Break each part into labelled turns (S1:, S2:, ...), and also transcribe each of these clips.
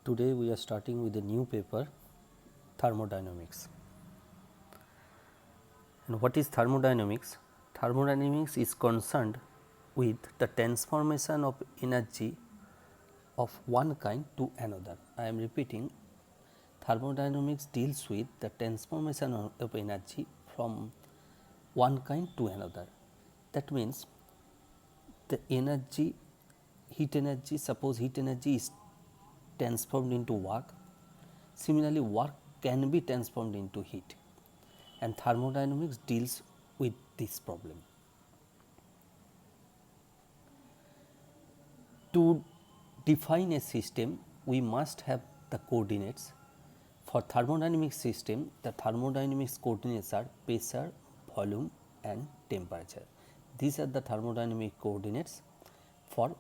S1: Today we are starting with a new paper, Thermodynamics. And what is thermodynamics? Thermodynamics is concerned with the transformation of energy of one kind to another. I am repeating, thermodynamics deals with the transformation of energy from one kind to another. That means the energy, heat energy, suppose heat energy is transformed into work. Similarly, work can be transformed into heat, and thermodynamics deals with this problem. To define a system, we must have the coordinates. For thermodynamic system, the thermodynamics coordinates are pressure, volume and temperature. These are the thermodynamic coordinates for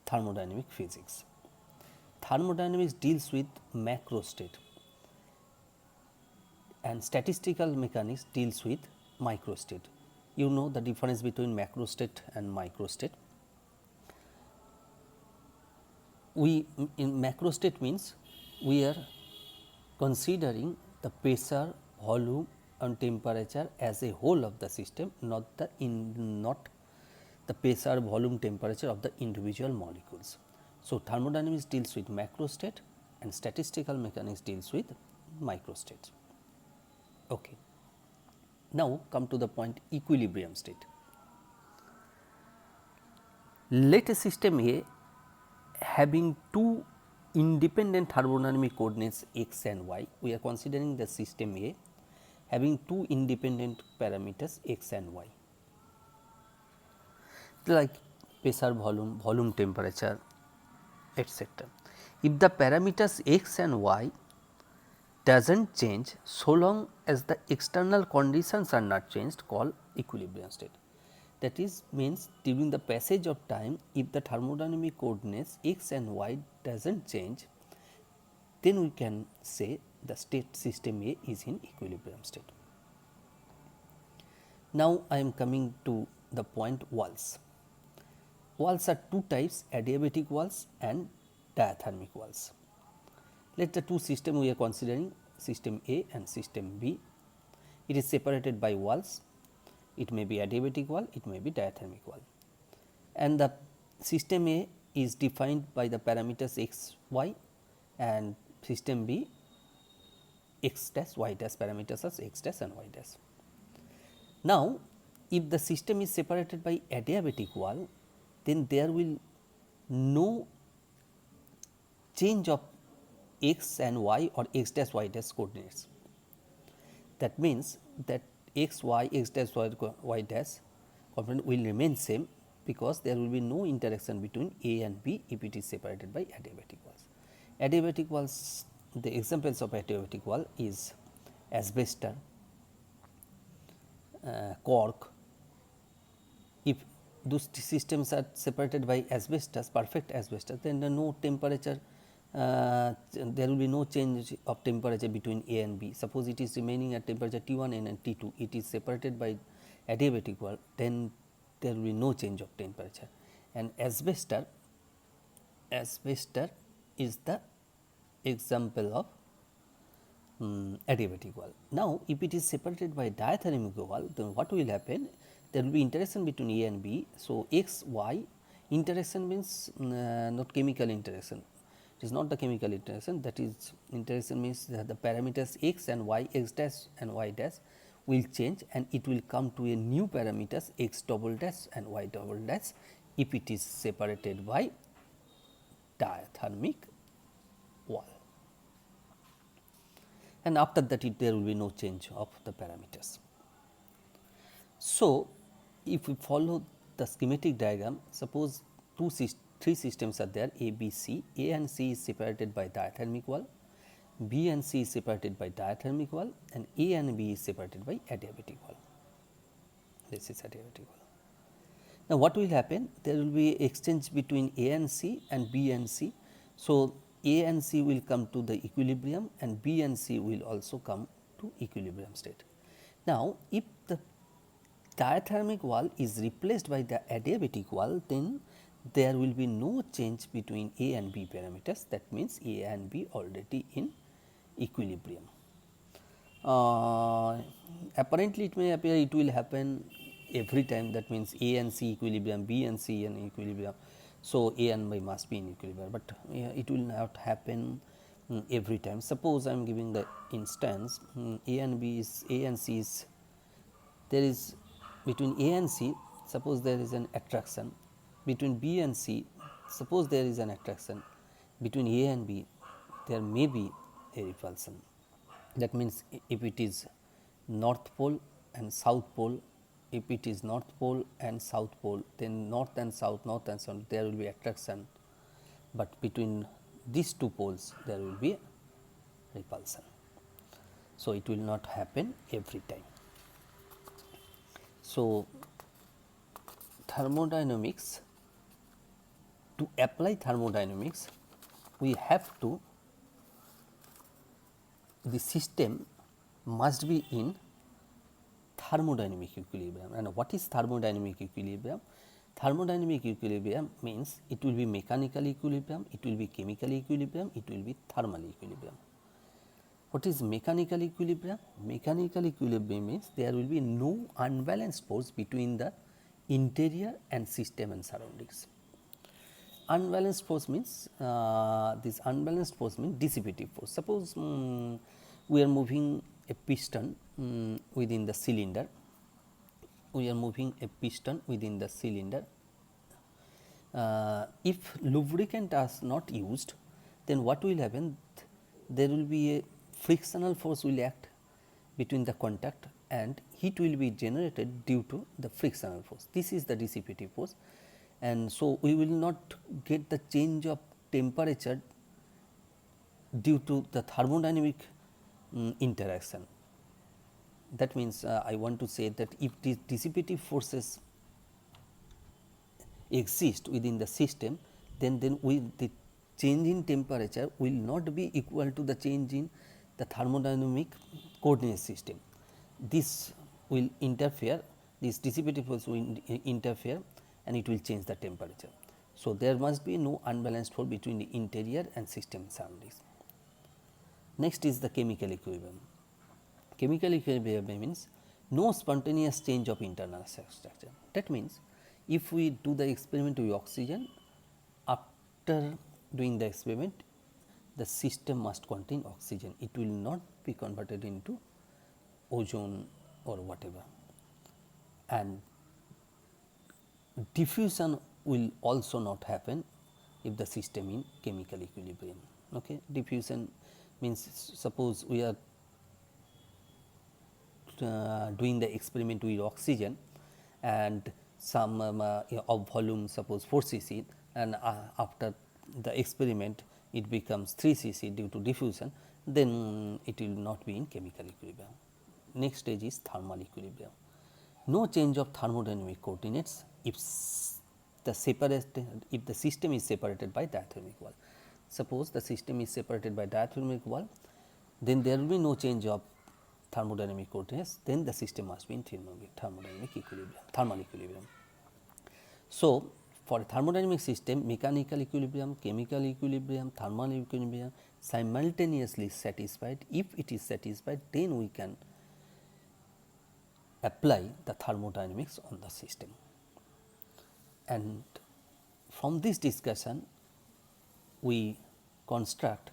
S1: thermodynamic physics. Thermodynamics deals with macro state and statistical mechanics deals with micro state. You know the difference between macro state and micro state. We in macro state means we are considering the pressure, volume and temperature as a whole of the system, not the pressure, volume, temperature of the individual molecules. So, thermodynamics deals with macro state and statistical mechanics deals with micro states. Okay. Now, come to the point equilibrium state. Let a system A having two independent thermodynamic coordinates x and y. We are considering the system A having two independent parameters x and y, like pressure, volume, temperature, etc. If the parameters x and y does not change so long as the external conditions are not changed, called equilibrium state. That is means during the passage of time, if the thermodynamic coordinates x and y does not change, then we can say the state system A is in equilibrium state. Now, I am coming to the point walls. Walls are two types, adiabatic walls and diathermic walls. Let the two systems we are considering, system A and system B. It is separated by walls. It may be adiabatic wall, it may be diathermic wall, and the system A is defined by the parameters x, y, and system B x dash, y dash, parameters as x dash and y dash. Now, if the system is separated by adiabatic wall, then there will no change of x and y or x dash, y dash coordinates. That means that x, y, x dash, y dash component will remain same, because there will be no interaction between A and B if it is separated by adiabatic walls. Adiabatic walls, the examples of adiabatic wall is asbestos, cork. If those systems are separated by asbestos, perfect asbestos, then there no temperature, there will be no change of temperature between A and B. Suppose it is remaining at temperature T1 and T2, it is separated by adiabatic wall, then there will be no change of temperature. And asbestos is the example of adiabatic wall. Now, if it is separated by diathermic wall, then what will happen? There will be interaction between A and B. So, x, y interaction means not chemical interaction. It is not the chemical interaction, that is interaction means that the parameters x and y, x dash and y dash will change, and it will come to a new parameters x double dash and y double dash if it is separated by diathermic wall, and after that there will be no change of the parameters. So, if we follow the schematic diagram, suppose three systems are there, A, B, C. A and C is separated by diathermic wall, B and C is separated by diathermic wall, and A and B is separated by adiabatic wall. This is adiabatic wall. Now, what will happen? There will be exchange between A and C and B and C. So, A and C will come to the equilibrium and B and C will also come to equilibrium state. Now, if the diathermic wall is replaced by the adiabatic wall, then there will be no change between A and B parameters, that means A and B already in equilibrium. Apparently it may appear it will happen every time, that means A and C equilibrium, B and C in equilibrium. So, A and B must be in equilibrium, but it will not happen every time. Suppose I am giving the instance A and B is A and C is, there is between A and C, suppose there is an attraction, between B and C, suppose there is an attraction, between A and B there may be a repulsion. That means, if it is north pole and south pole, if it is north pole and south pole, then north and south there will be attraction, but between these two poles there will be repulsion. So, it will not happen every time. So, thermodynamics, to apply thermodynamics we have to, the system must be in thermodynamic equilibrium. And what is thermodynamic equilibrium? Thermodynamic equilibrium means it will be mechanical equilibrium, it will be chemical equilibrium, it will be thermal equilibrium. What is mechanical equilibrium? Mechanical equilibrium means there will be no unbalanced force between the interior and system and surroundings. Unbalanced force means this unbalanced force means dissipative force. Suppose we are moving a piston within the cylinder, if lubricant is not used, then what will happen? There will be a frictional force will act between the contact and heat will be generated due to the frictional force. This is the dissipative force, and so we will not get the change of temperature due to the thermodynamic interaction. That means, I want to say that if the dissipative forces exist within the system, then the change in temperature will not be equal to the change in the thermodynamic coordinate system. This will interfere, this dissipative force will interfere and it will change the temperature. So, there must be no unbalanced force between the interior and system surroundings. Next is the chemical equilibrium. Chemical equilibrium means no spontaneous change of internal structure. That means, if we do the experiment with oxygen, after doing the experiment the system must contain oxygen, it will not be converted into ozone or whatever, and diffusion will also not happen if the system in chemical equilibrium. Okay. Diffusion means, suppose we are doing the experiment with oxygen and some of volume, suppose 4 cc, and after the experiment it becomes 3 cc due to diffusion, then it will not be in chemical equilibrium. Next stage is thermal equilibrium. No change of thermodynamic coordinates if the system is separated by diathermic wall. Suppose the system is separated by diathermic wall, then there will be no change of thermodynamic coordinates, then the system must be in thermodynamic equilibrium, thermal equilibrium. So, for a thermodynamic system, mechanical equilibrium, chemical equilibrium, thermal equilibrium simultaneously satisfied. If it is satisfied, then we can apply the thermodynamics on the system. And from this discussion, we construct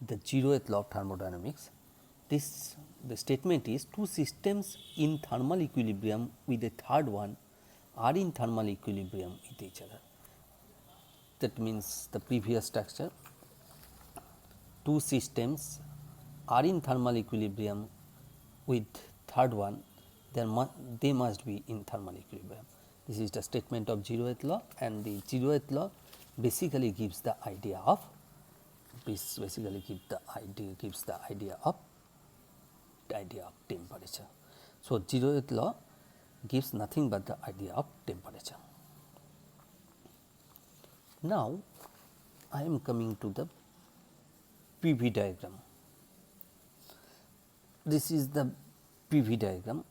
S1: the zeroth law of thermodynamics. The statement is, two systems in thermal equilibrium with a third one are in thermal equilibrium with each other. That means, the previous structure, two systems are in thermal equilibrium with third one, they must be in thermal equilibrium. This is the statement of zeroth law, and the zeroth law basically gives the idea of temperature. So, zeroth law gives nothing but the idea of temperature. Now, I am coming to the PV diagram. This is the PV diagram.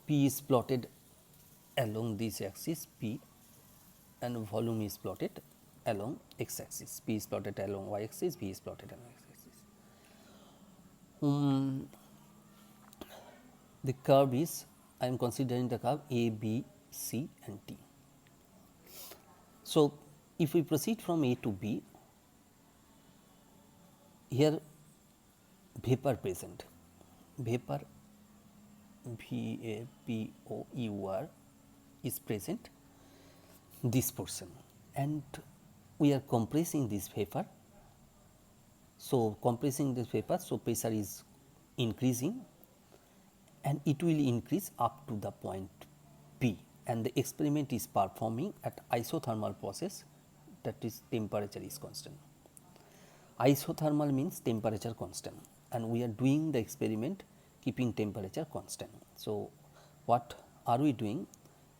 S1: P is plotted along this axis P, and volume is plotted along x axis. P is plotted along y axis, V is plotted along x axis. The curve is, I am considering the curve A, B, C and T. So, if we proceed from A to B, here vapor present, vapor VAPOUR is present this portion, and we are compressing this vapor. So, compressing this vapor, so pressure is increasing and it will increase up to the point P, and the experiment is performing at isothermal process, that is temperature is constant. Isothermal means temperature constant, and we are doing the experiment keeping temperature constant. So, what are we doing?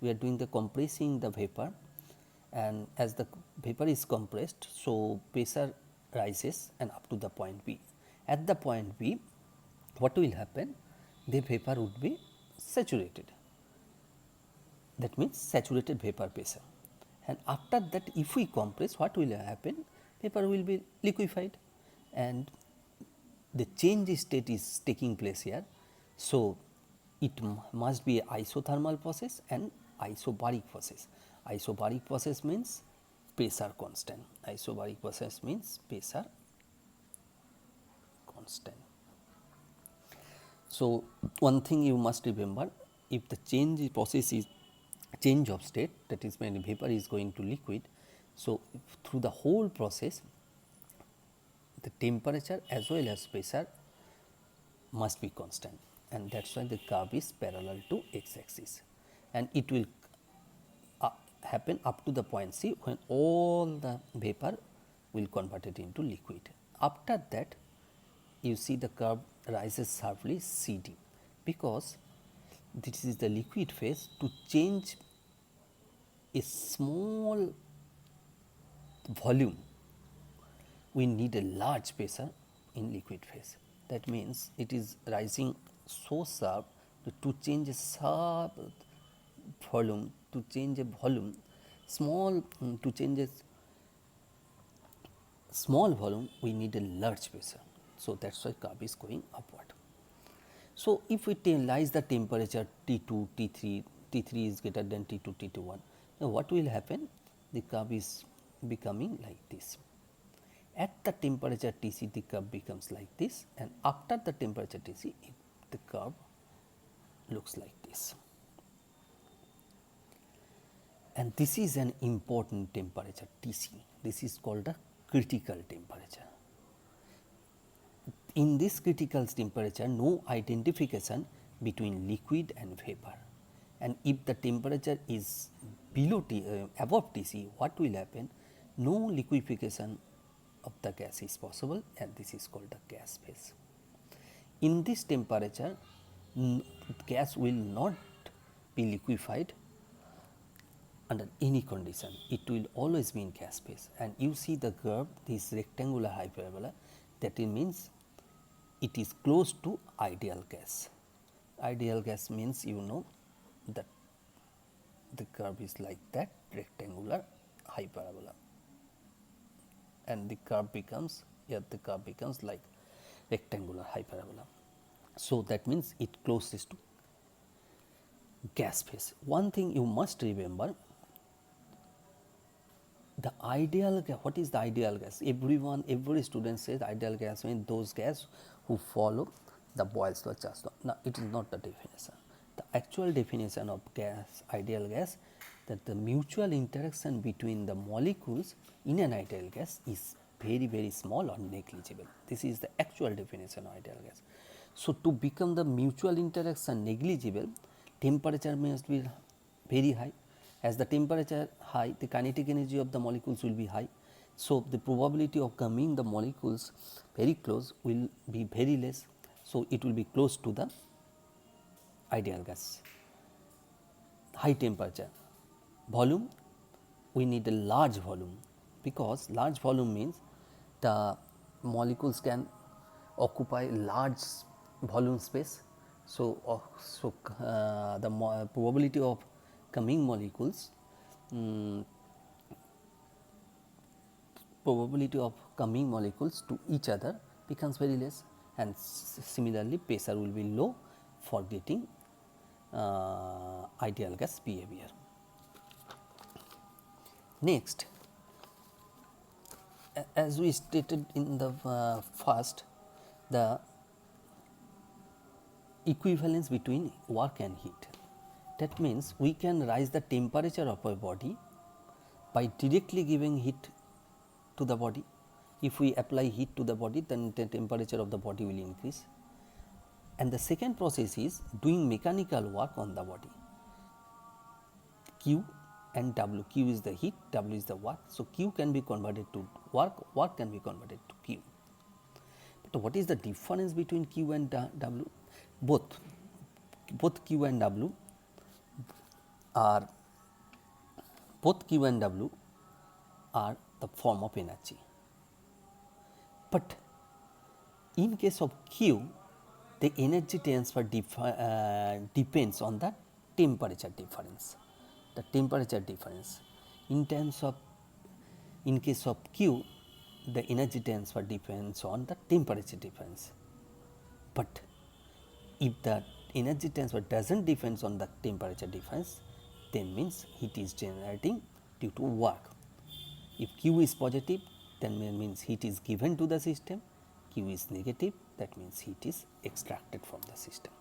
S1: We are doing the compressing the vapor, and as the vapor is compressed, so pressure rises and up to the point B. At the point B, what will happen? The vapor would be saturated, that means saturated vapor pressure, and after that if we compress, what will happen? Vapor will be liquefied and the change state is taking place here. So, it must be isothermal process and isobaric process. Isobaric process means pressure constant, isobaric process means pressure constant. So, one thing you must remember, if the change process is change of state, that is when vapor is going to liquid. So, through the whole process the temperature as well as pressure must be constant, and that is why the curve is parallel to x axis, and it will happen up to the point C when all the vapor will convert it into liquid. After that you see the curve rises sharply CD, because this is the liquid phase. To change a small volume, we need a large pressure in liquid phase. That means it is rising so sharp to change a sharp volume, to change a volume small, to change a small volume we need a large pressure. So, that is why curve is going upward. So, if we analyze the temperature T2, T3, T3 is greater than T2, T21, now what will happen? The curve is becoming like this. At the temperature Tc, the curve becomes like this, and after the temperature Tc, the curve looks like this. And this is an important temperature Tc. This is called a critical temperature. In this critical temperature, no identification between liquid and vapor, and if the temperature is below above Tc, what will happen? No liquefaction of the gas is possible, and this is called the gas phase. In this temperature, gas will not be liquefied under any condition, it will always be in gas phase. And you see the curve, this rectangular hyperbola, that it means it is close to ideal gas. Ideal gas means, you know, that the curve is like that, rectangular hyperbola, and the curve becomes, here the curve becomes like rectangular hyperbola. So, that means it closes to gas phase. One thing you must remember, the ideal gas, what is the ideal gas? Every student says ideal gas means those gas who follow the Boyle's law, Charles law. Now, it is not the definition. The actual definition of gas, ideal gas, that the mutual interaction between the molecules in an ideal gas is very small or negligible. This is the actual definition of ideal gas. So, to become the mutual interaction negligible, temperature must be very high. As the temperature high, the kinetic energy of the molecules will be high. So, the probability of coming the molecules very close will be very less. So, it will be close to the ideal gas. High temperature, volume, we need a large volume, because large volume means the molecules can occupy large volume space. So, the probability of coming molecules probability of coming molecules to each other becomes very less, and similarly pressure will be low for getting ideal gas behavior. Next, as we stated in the first, the equivalence between work and heat. That means, we can rise the temperature of a body by directly giving heat to the body. If we apply heat to the body, then the temperature of the body will increase. And the second process is doing mechanical work on the body. Q and W. Q is the heat, W is the work. So, Q can be converted to work, work can be converted to Q. But what is the difference between Q and W? Both Q and W are the form of energy. But in case of Q, the energy transfer depends on the temperature difference. The temperature difference in case of Q, the energy transfer depends on the temperature difference. But if the energy transfer does not depend on the temperature difference, then means heat is generating due to work. If Q is positive, then means heat is given to the system. Q is negative, that means heat is extracted from the system.